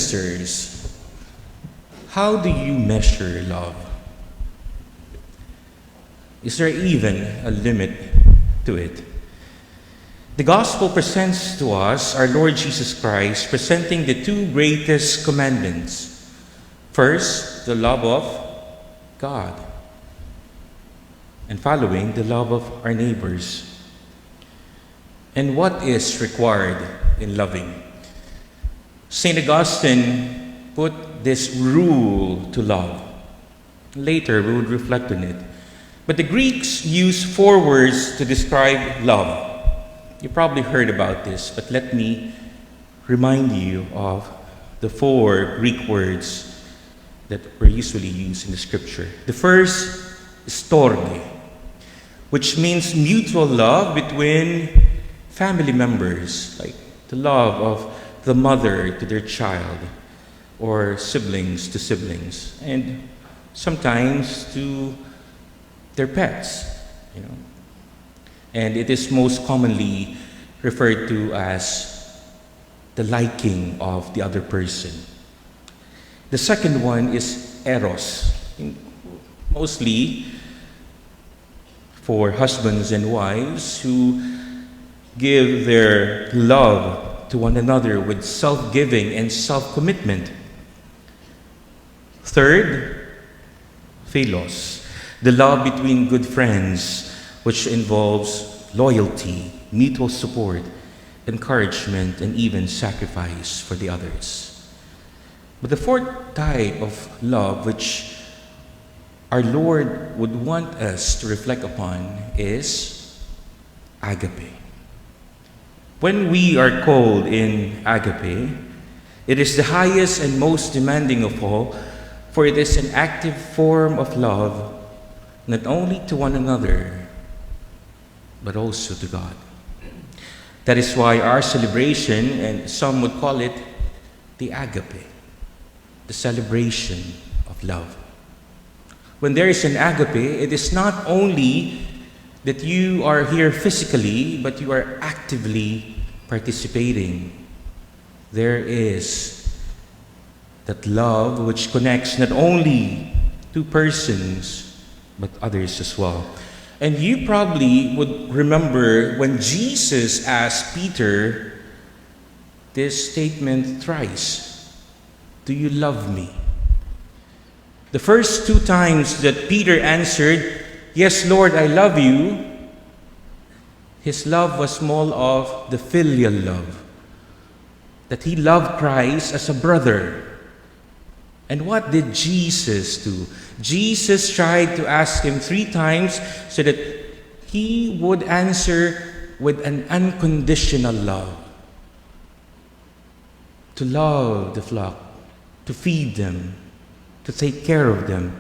sisters, how do you measure love? Is there even a limit to it? The gospel presents to us our Lord Jesus Christ presenting the two greatest commandments. First, the love of God, and following, the love of our neighbors. And what is required in loving? St. Augustine put this rule to love. Later, we would reflect on it. But the Greeks used 4 words to describe love. You probably heard about this, but let me remind you of the 4 Greek words that were usually used in the scripture. The first is storge, which means mutual love between family members, like the love of the mother to their child, or siblings to siblings, and sometimes to their pets, And it is most commonly referred to as the liking of the other person. The second one is eros, mostly for husbands and wives who give their love to one another with self-giving and self-commitment. Third, philos, the love between good friends, which involves loyalty, mutual support, encouragement, and even sacrifice for the others. But the fourth type of love, which our Lord would want us to reflect upon, is agape. When we are called in agape, it is the highest and most demanding of all, for it is an active form of love, not only to one another, but also to God. That is why our celebration, and some would call it the agape, the celebration of love. When there is an agape, it is not only that you are here physically, but you are actively participating. There is that love which connects not only two persons, but others as well. And you probably would remember when Jesus asked Peter this statement thrice: "Do you love me?" The first 2 times that Peter answered, "Yes, Lord, I love you," his love was more of the filial love, that he loved Christ as a brother. And what did Jesus do? Jesus tried to ask him 3 times so that he would answer with an unconditional love. To love the flock, to feed them, to take care of them.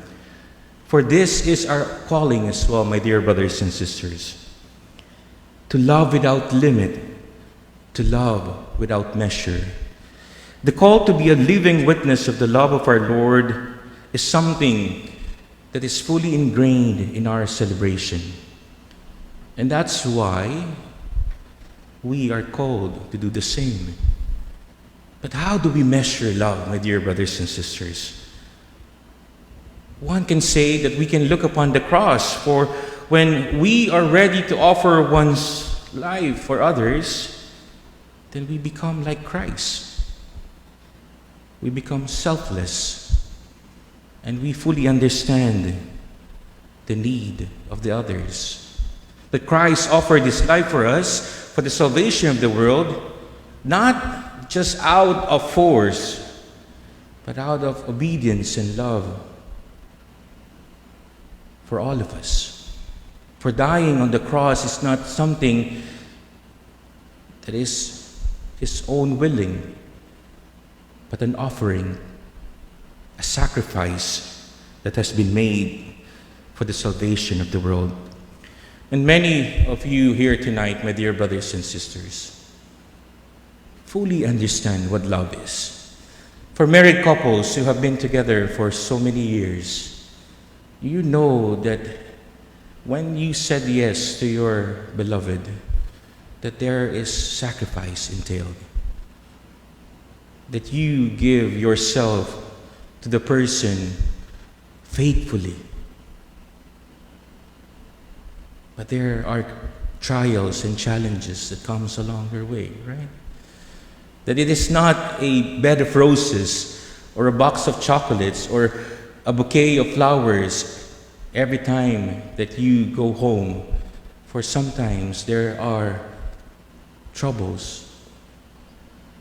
For this is our calling as well, my dear brothers and sisters. To love without limit, to love without measure. The call to be a living witness of the love of our Lord is something that is fully ingrained in our celebration. And that's why we are called to do the same. But how do we measure love, my dear brothers and sisters? One can say that we can look upon the cross, for when we are ready to offer one's life for others, then we become like Christ. We become selfless, and we fully understand the need of the others. That Christ offered his life for us, for the salvation of the world, not just out of force, but out of obedience and love for all of us. For dying on the cross is not something that is his own willing, but an offering, a sacrifice that has been made for the salvation of the world. And many of you here tonight, my dear brothers and sisters, fully understand what love is. For married couples who have been together for so many years, you know that when you said yes to your beloved, that there is sacrifice entailed. that you give yourself to the person faithfully. But there are trials and challenges that comes along your way, right? That it is not a bed of roses or a box of chocolates or a bouquet of flowers every time that you go home. For sometimes there are troubles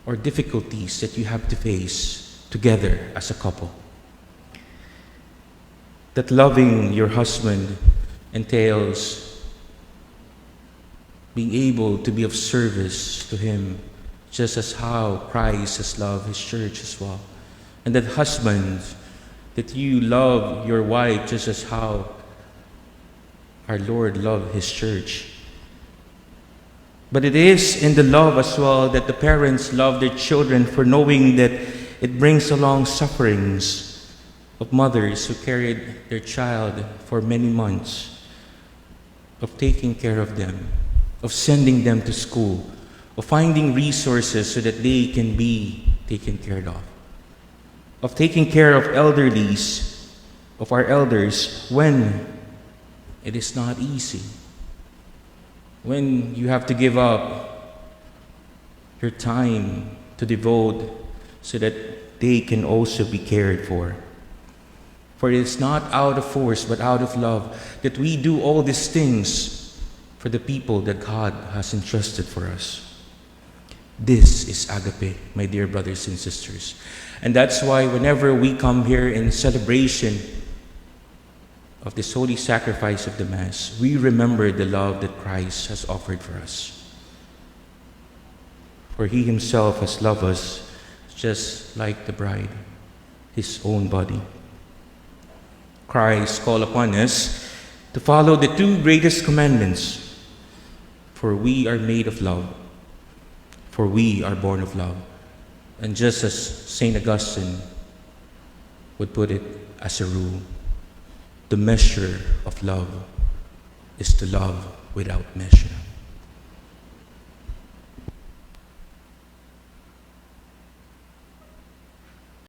or difficulties that you have to face together as a couple. That loving your husband entails being able to be of service to him, just as how Christ has loved his church as well. And that husband, that you love your wife just as how our Lord loved his church. But it is in the love as well that the parents love their children, for knowing that it brings along sufferings of mothers who carried their child for many months, of taking care of them, of sending them to school, of finding resources so that they can be taken care of taking care of elderlies, of our elders, when it is not easy, when you have to give up your time to devote so that they can also be cared for. For it is not out of force but out of love that we do all these things for the people that God has entrusted for us. This is agape, my dear brothers and sisters. And that's why whenever we come here in celebration of this holy sacrifice of the Mass, we remember the love that Christ has offered for us. For he himself has loved us just like the bride, his own body. Christ called upon us to follow the two greatest commandments. For we are made of love. For we are born of love. And just as St. Augustine would put it as a rule, the measure of love is to love without measure.